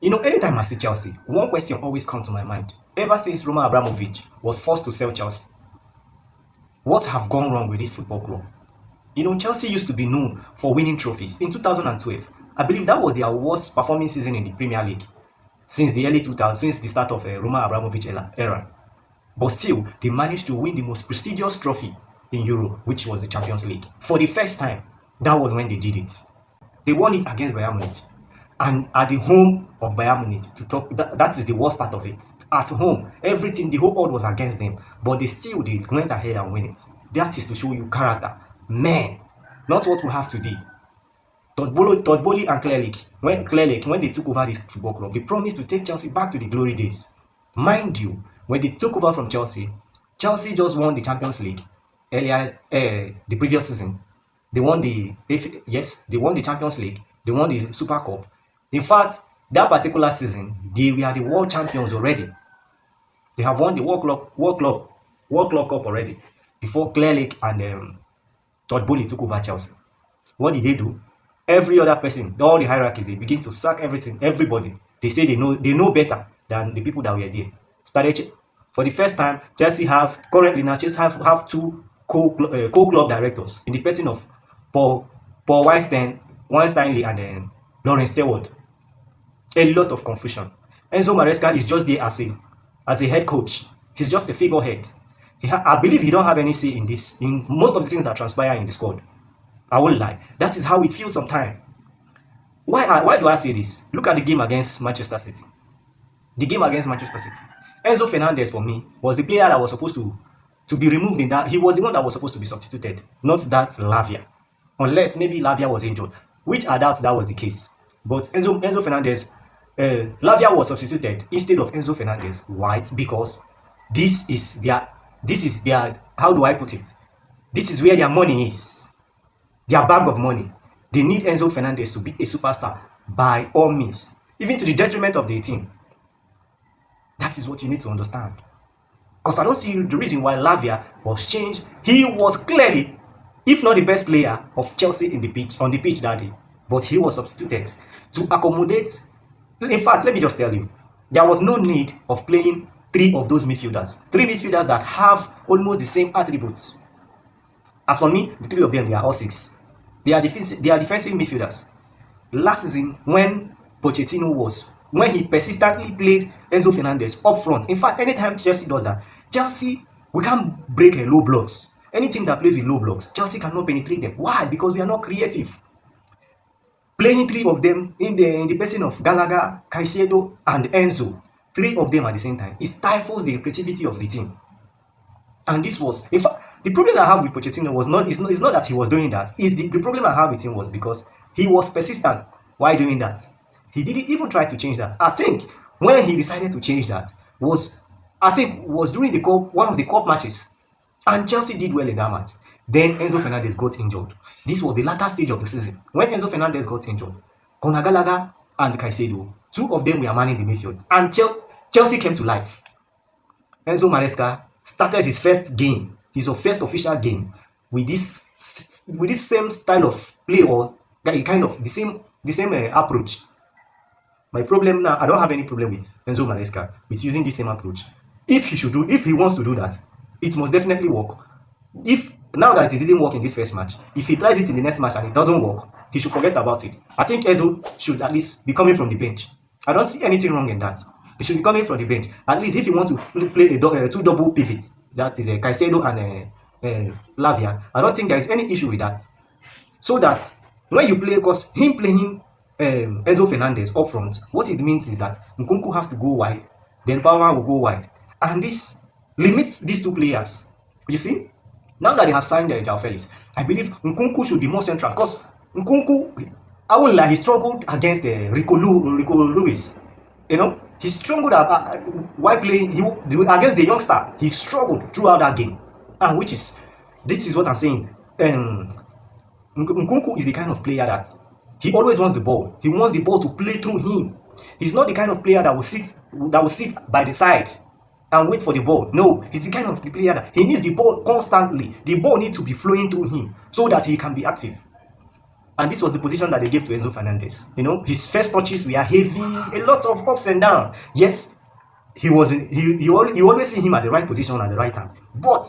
Anytime I see Chelsea, one question always comes to my mind. Ever since Roman Abramovich was forced to sell Chelsea, what have gone wrong with this football club? Chelsea used to be known for winning trophies. In 2012, I believe that was their worst performing season in the Premier League since the early 2000s, since the start of Roman Abramovich era. But still, they managed to win the most prestigious trophy in Europe, which was the Champions League. For the first time, that was when they did it. They won it against Bayern Munich. And at the home of Bayern Munich, that is the worst part of it. At home, everything, the whole world was against them. But they went ahead and win it. That is to show you character. Men, not what we have today. Todd Boehly and Clearlake, when they took over this football club, they promised to take Chelsea back to the glory days. Mind you, when they took over from Chelsea, Chelsea just won the Champions League earlier the previous season. They won the Champions League. They won the Super Cup. In fact, that particular season, they were the world champions already. They have won the World Club Cup already before Clearlake and Todd Boehly took over Chelsea. What did they do? Every other person, all the hierarchies, they begin to sack everybody. They say they know better than the people that were there. For the first time, Chelsea have two co-club directors in the person of Paul winStanley and Laurence Stewart. A lot of confusion. Enzo Maresca is just there as a head coach. He's just a figurehead. I believe he don't have any say in most of the things that transpire in the squad. I won't lie. That is how it feels sometimes. Why do I say this? Look at the game against Manchester City. The game against Manchester City. Enzo Fernandez, for me, was the player that was supposed to be removed in that. He was the one that was supposed to be substituted, not that Lavia. Unless maybe Lavia was injured, which I doubt that was the case. But Enzo Fernandez, Lavia was substituted instead of Enzo Fernandez. Why? Because this is their, how do I put it? This is where their money is. Their bag of money. They need Enzo Fernandez to be a superstar by all means, even to the detriment of the team. That is what you need to understand. Because I don't see the reason why Lavia was changed. He was clearly, if not the best player of Chelsea on the pitch that day, but he was substituted to accommodate. In fact, let me just tell you, there was no need of playing three of those midfielders. Three midfielders that have almost the same attributes. As for me, the three of them, they are all six. They are defensive midfielders. Last season, when he persistently played Enzo Fernandez up front. In fact, anytime Chelsea does that, we can't break low blocks. Anything that plays with low blocks, Chelsea cannot penetrate them. Why? Because we are not creative. Playing three of them in the person of Gallagher, Caicedo, and Enzo, three of them at the same time, it stifles the creativity of the team. And this was, in fact, the problem I have with Pochettino it's not that he was doing that. The problem I have with him was because he was persistent while doing that. He didn't even try to change that. I think when he decided to change that was during one of the cup matches. And Chelsea did well in that match. Then Enzo Fernandez got injured. This was the latter stage of the season. When Enzo Fernandez got injured, Conor Gallagher and Caicedo, two of them were manning the midfield. And Chelsea came to life. Enzo Maresca started his first official game with this same style of play, or kind of the same approach. My problem now, I don't have any problem with Enzo Maresca with using the same approach. If he wants to do that, it must definitely work. If now that it didn't work in this first match, if he tries it in the next match and it doesn't work, he should forget about it. I think Enzo should at least be coming from the bench. I don't see anything wrong in that. He should be coming from the bench. At least if you want to play two double pivots, that is Caicedo and Lavia, I don't think there is any issue with that. So that when you play, because him playing Enzo Fernandez up front, what it means is that Nkunku have to go wide, then Power will go wide. And this limits these two players. You see? Now that they have signed João Felix, I believe Nkunku should be more central. Because Nkunku, I won't lie, he struggled against Rico Lewis. He struggled while playing against the youngster. He struggled throughout that game. And this is what I'm saying. Nkunku is the kind of player that he always wants the ball. He wants the ball to play through him. He's not the kind of player that will sit by the side and wait for the ball. No, he's the kind of player that he needs the ball constantly. The ball needs to be flowing through him so that he can be active. And this was the position that they gave to Enzo Fernandez. You know, his first touches were heavy, a lot of ups and downs. Yes, he was you always see him at the right position at the right time, but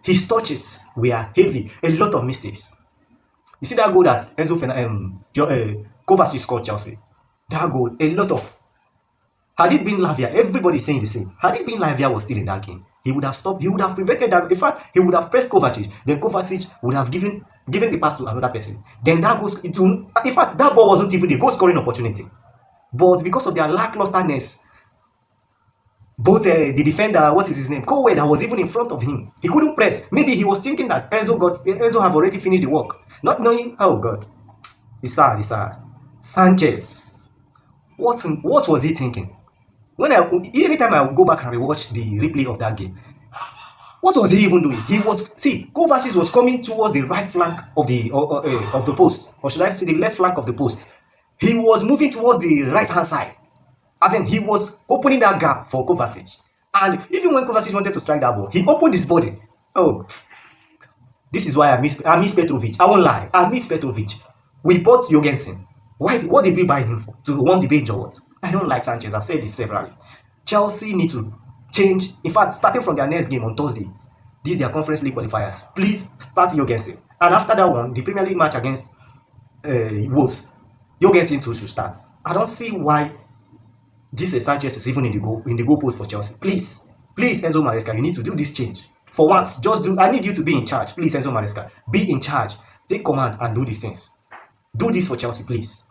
his touches were heavy, a lot of mistakes. You see that goal that Kovacic scored Chelsea. That goal, a lot of. Had it been Lavia, everybody's saying the same. Had it been Lavia was still in that game, he would have stopped. He would have prevented that. In fact, he would have pressed Kovacic. Then Kovacic would have given the pass to another person. Then that goes into. In fact, that ball wasn't even a goal scoring opportunity. But because of their lacklusterness, both the defender, what is his name, Cowell, that was even in front of him, he couldn't press. Maybe he was thinking that Enzo have already finished the work, not knowing. Oh God, it's sad. It's sad. Sanchez, what was he thinking? Anytime I go back and rewatch the replay of that game, what was he even doing? Kovacic was coming towards the right flank of the post, or should I say the left flank of the post. He was moving towards the right hand side. As in, he was opening that gap for Kovacic. And even when Kovacic wanted to strike that ball, he opened his body. Oh, this is why I miss Petrovic. I won't lie. I miss Petrovic. We bought Jorgensen. What did we buy him for? To want the bench or what? I don't like Sanchez. I've said this severally. Chelsea need to change. In fact, starting from their next game on Thursday, these are their Conference League qualifiers. Please start Jorgensen. And after that one, the Premier League match against Wolves, Jorgensen too should start. I don't see why this Sanchez is even in the goal post for Chelsea. Please, Enzo Maresca, you need to do this change. For once, I need you to be in charge. Please, Enzo Maresca, be in charge. Take command and do these things. Do this for Chelsea, please.